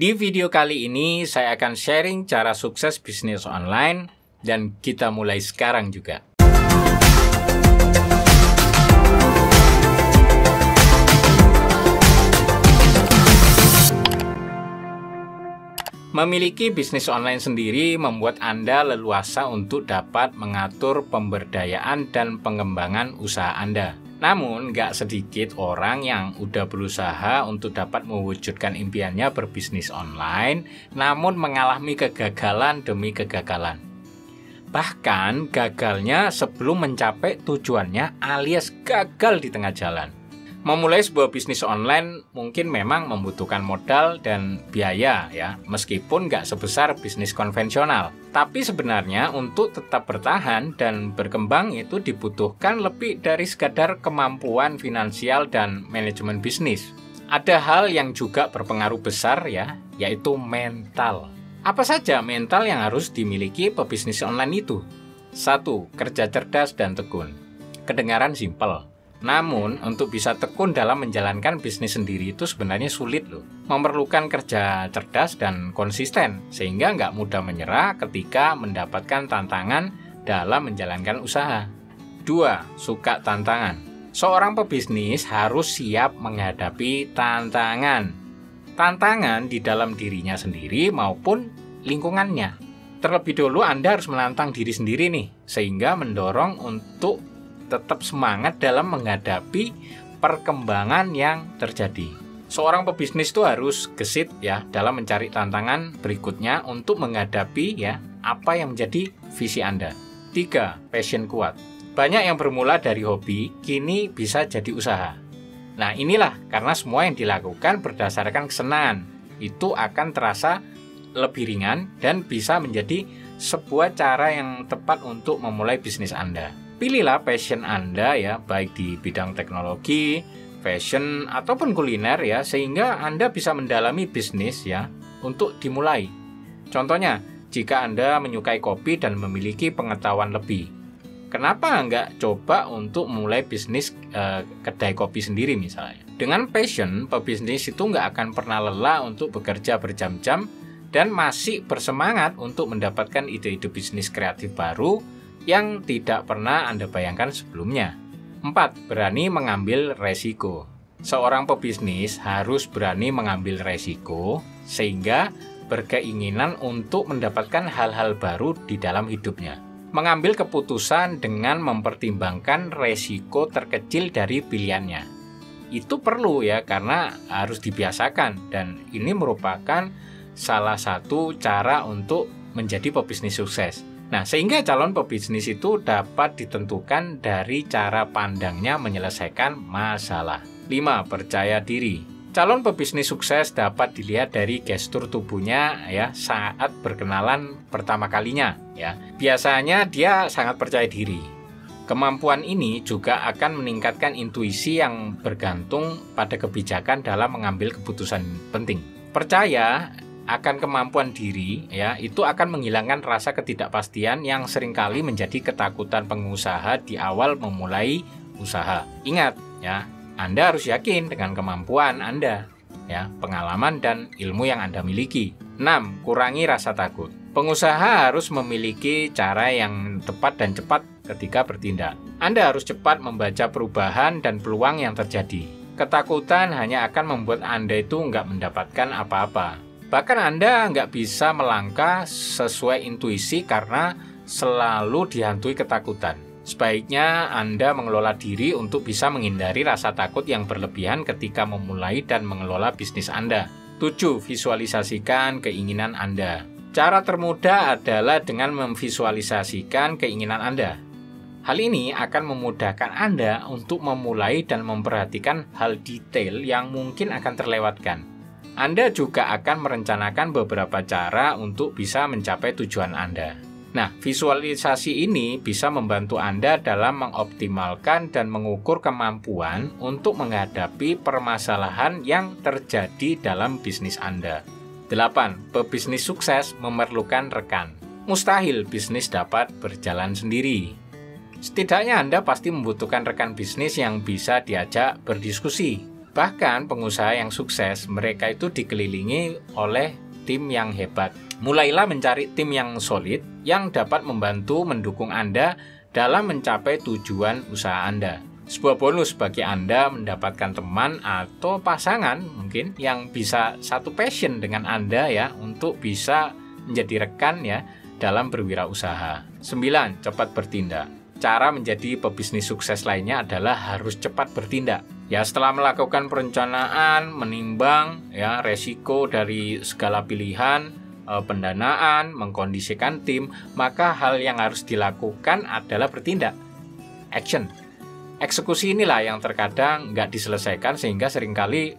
Di video kali ini saya akan sharing cara sukses bisnis online dan kita mulai sekarang juga. Memiliki bisnis online sendiri membuat Anda leluasa untuk dapat mengatur pemberdayaan dan pengembangan usaha Anda. Namun, nggak sedikit orang yang udah berusaha untuk dapat mewujudkan impiannya berbisnis online, namun mengalami kegagalan demi kegagalan. Bahkan, gagalnya sebelum mencapai tujuannya alias gagal di tengah jalan. Memulai sebuah bisnis online mungkin memang membutuhkan modal dan biaya ya, meskipun nggak sebesar bisnis konvensional. Tapi sebenarnya untuk tetap bertahan dan berkembang itu dibutuhkan lebih dari sekadar kemampuan finansial dan manajemen bisnis. Ada hal yang juga berpengaruh besar ya, yaitu mental. Apa saja mental yang harus dimiliki pebisnis online itu? 1. Kerja cerdas dan tekun. Kedengaran simpel. Namun, untuk bisa tekun dalam menjalankan bisnis sendiri itu sebenarnya sulit loh. Memerlukan kerja cerdas dan konsisten, sehingga nggak mudah menyerah ketika mendapatkan tantangan dalam menjalankan usaha. 2. Suka tantangan. Seorang pebisnis harus siap menghadapi tantangan. Tantangan di dalam dirinya sendiri maupun lingkungannya. Terlebih dulu Anda harus menantang diri sendiri nih, sehingga mendorong untuk tetap semangat dalam menghadapi perkembangan yang terjadi. Seorang pebisnis itu harus gesit ya dalam mencari tantangan berikutnya untuk menghadapi ya apa yang menjadi visi Anda. 3. Passion kuat. Banyak yang bermula dari hobi kini bisa jadi usaha. Nah, inilah karena semua yang dilakukan berdasarkan kesenangan. Itu akan terasa lebih ringan dan bisa menjadi sebuah cara yang tepat untuk memulai bisnis Anda. Pilihlah passion Anda ya, baik di bidang teknologi, fashion, ataupun kuliner ya, sehingga Anda bisa mendalami bisnis ya, untuk dimulai. Contohnya, jika Anda menyukai kopi dan memiliki pengetahuan lebih, kenapa nggak coba untuk memulai bisnis kedai kopi sendiri misalnya? Dengan passion, pebisnis itu nggak akan pernah lelah untuk bekerja berjam-jam dan masih bersemangat untuk mendapatkan ide-ide bisnis kreatif baru yang tidak pernah Anda bayangkan sebelumnya. 4. Berani mengambil resiko. Seorang pebisnis harus berani mengambil resiko sehingga berkeinginan untuk mendapatkan hal-hal baru di dalam hidupnya. Mengambil keputusan dengan mempertimbangkan resiko terkecil dari pilihannya. Itu perlu ya, karena harus dibiasakan dan ini merupakan salah satu cara untuk menjadi pebisnis sukses. Nah, sehingga calon pebisnis itu dapat ditentukan dari cara pandangnya menyelesaikan masalah. 5. Percaya diri. Calon pebisnis sukses dapat dilihat dari gestur tubuhnya ya saat berkenalan pertama kalinya ya. Biasanya dia sangat percaya diri. Kemampuan ini juga akan meningkatkan intuisi yang bergantung pada kebijakan dalam mengambil keputusan penting. Percaya akan kemampuan diri ya, itu akan menghilangkan rasa ketidakpastian yang seringkali menjadi ketakutan pengusaha di awal memulai usaha. Ingat ya, Anda harus yakin dengan kemampuan Anda ya, pengalaman dan ilmu yang Anda miliki. 6. Kurangi rasa takut. Pengusaha harus memiliki cara yang tepat dan cepat ketika bertindak. Anda harus cepat membaca perubahan dan peluang yang terjadi. Ketakutan hanya akan membuat Anda itu nggak mendapatkan apa-apa. Bahkan Anda nggak bisa melangkah sesuai intuisi karena selalu dihantui ketakutan. Sebaiknya Anda mengelola diri untuk bisa menghindari rasa takut yang berlebihan ketika memulai dan mengelola bisnis Anda. 7. Visualisasikan keinginan Anda. Cara termudah adalah dengan memvisualisasikan keinginan Anda. Hal ini akan memudahkan Anda untuk memulai dan memperhatikan hal detail yang mungkin akan terlewatkan. Anda juga akan merencanakan beberapa cara untuk bisa mencapai tujuan Anda. Nah, visualisasi ini bisa membantu Anda dalam mengoptimalkan dan mengukur kemampuan untuk menghadapi permasalahan yang terjadi dalam bisnis Anda. 8. Pebisnis sukses memerlukan rekan. Mustahil bisnis dapat berjalan sendiri. Setidaknya Anda pasti membutuhkan rekan bisnis yang bisa diajak berdiskusi, Bahkan pengusaha yang sukses, mereka itu dikelilingi oleh tim yang hebat. Mulailah mencari tim yang solid yang dapat membantu mendukung Anda dalam mencapai tujuan usaha Anda. Sebuah bonus bagi Anda mendapatkan teman atau pasangan mungkin yang bisa satu passion dengan Anda ya, untuk bisa menjadi rekan ya dalam berwirausaha. 9. Cepat bertindak. Cara menjadi pebisnis sukses lainnya adalah harus cepat bertindak. Ya, setelah melakukan perencanaan, menimbang ya resiko dari segala pilihan, pendanaan, mengkondisikan tim, maka hal yang harus dilakukan adalah bertindak. Action. Eksekusi inilah yang terkadang nggak diselesaikan sehingga seringkali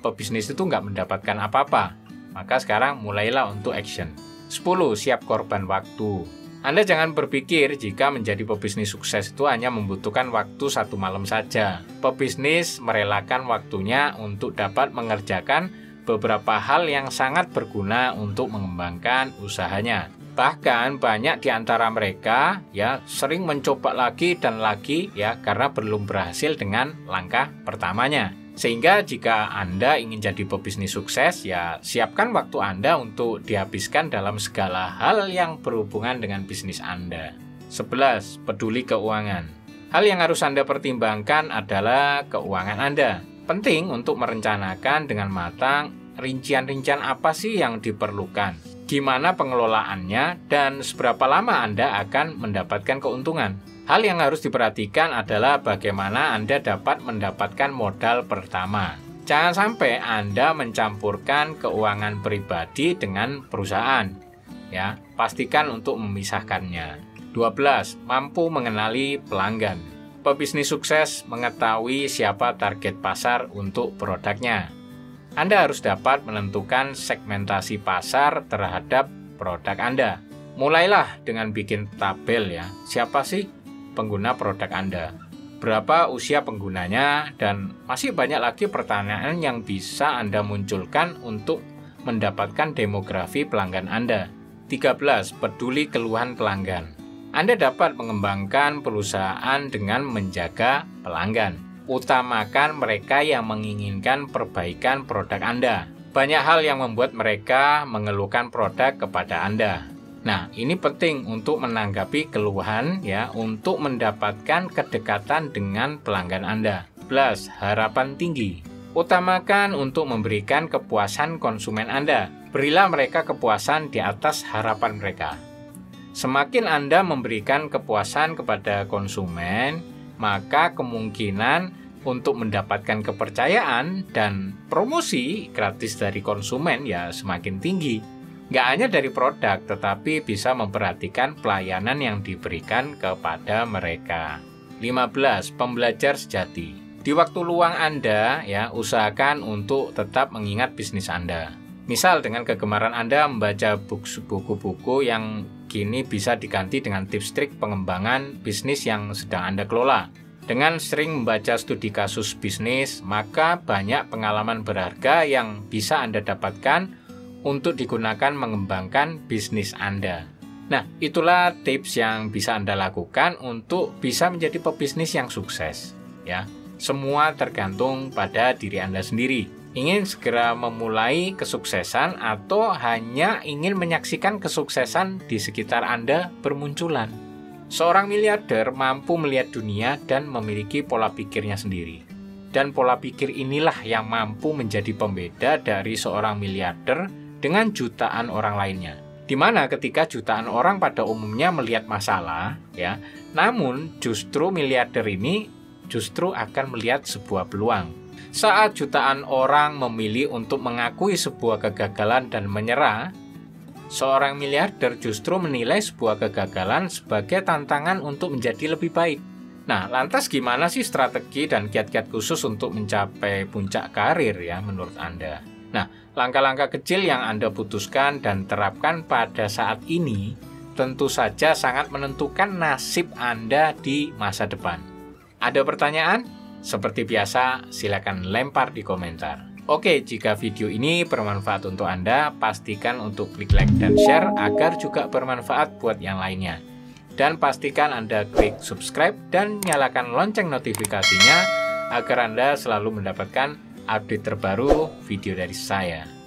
pebisnis itu nggak mendapatkan apa-apa. Maka sekarang mulailah untuk action. 10. Siap korban waktu. Anda jangan berpikir jika menjadi pebisnis sukses itu hanya membutuhkan waktu 1 malam saja. Pebisnis merelakan waktunya untuk dapat mengerjakan beberapa hal yang sangat berguna untuk mengembangkan usahanya. Bahkan banyak di antara mereka ya sering mencoba lagi dan lagi ya karena belum berhasil dengan langkah pertamanya. Sehingga jika Anda ingin jadi pebisnis sukses, ya siapkan waktu Anda untuk dihabiskan dalam segala hal yang berhubungan dengan bisnis Anda. 11. Peduli keuangan. Hal yang harus Anda pertimbangkan adalah keuangan Anda. Penting untuk merencanakan dengan matang rincian-rincian apa sih yang diperlukan, gimana pengelolaannya, dan seberapa lama Anda akan mendapatkan keuntungan. Hal yang harus diperhatikan adalah bagaimana Anda dapat mendapatkan modal pertama. Jangan sampai Anda mencampurkan keuangan pribadi dengan perusahaan. Ya, pastikan untuk memisahkannya. 12. Mampu mengenali pelanggan. Pebisnis sukses mengetahui siapa target pasar untuk produknya. Anda harus dapat menentukan segmentasi pasar terhadap produk Anda. Mulailah dengan bikin tabel ya. Siapa sih pengguna produk Anda? Berapa usia penggunanya? Dan masih banyak lagi pertanyaan yang bisa Anda munculkan untuk mendapatkan demografi pelanggan Anda. 13. Peduli keluhan pelanggan. Anda dapat mengembangkan perusahaan dengan menjaga pelanggan. Utamakan mereka yang menginginkan perbaikan produk Anda. Banyak hal yang membuat mereka mengeluhkan produk kepada Anda. Nah, ini penting untuk menanggapi keluhan ya, untuk mendapatkan kedekatan dengan pelanggan Anda. 11. Harapan tinggi. Utamakan untuk memberikan kepuasan konsumen Anda. Berilah mereka kepuasan di atas harapan mereka. Semakin Anda memberikan kepuasan kepada konsumen, maka kemungkinan untuk mendapatkan kepercayaan dan promosi gratis dari konsumen ya semakin tinggi. Nggak hanya dari produk, tetapi bisa memperhatikan pelayanan yang diberikan kepada mereka. 15. Pembelajar sejati. Di waktu luang Anda ya, usahakan untuk tetap mengingat bisnis Anda. Misal dengan kegemaran Anda membaca buku-buku yang kini bisa diganti dengan tips trik pengembangan bisnis yang sedang Anda kelola. Dengan sering membaca studi kasus bisnis, maka banyak pengalaman berharga yang bisa Anda dapatkan untuk digunakan mengembangkan bisnis Anda. Nah, itulah tips yang bisa Anda lakukan untuk bisa menjadi pebisnis yang sukses. Ya, semua tergantung pada diri Anda sendiri. Ingin segera memulai kesuksesan atau hanya ingin menyaksikan kesuksesan di sekitar Anda bermunculan. Seorang miliarder mampu melihat dunia dan memiliki pola pikirnya sendiri. Dan pola pikir inilah yang mampu menjadi pembeda dari seorang miliarder dengan jutaan orang lainnya. Di mana ketika jutaan orang pada umumnya melihat masalah, ya, namun justru miliarder ini justru akan melihat sebuah peluang. Saat jutaan orang memilih untuk mengakui sebuah kegagalan dan menyerah, seorang miliarder justru menilai sebuah kegagalan sebagai tantangan untuk menjadi lebih baik. Nah, lantas gimana sih strategi dan kiat-kiat khusus untuk mencapai puncak karir ya menurut Anda? Nah, langkah-langkah kecil yang Anda putuskan dan terapkan pada saat ini tentu saja sangat menentukan nasib Anda di masa depan. Ada pertanyaan? Seperti biasa, silakan lempar di komentar. Oke, jika video ini bermanfaat untuk Anda, pastikan untuk klik like dan share agar juga bermanfaat buat yang lainnya. Dan pastikan Anda klik subscribe dan nyalakan lonceng notifikasinya agar Anda selalu mendapatkan update terbaru video dari saya.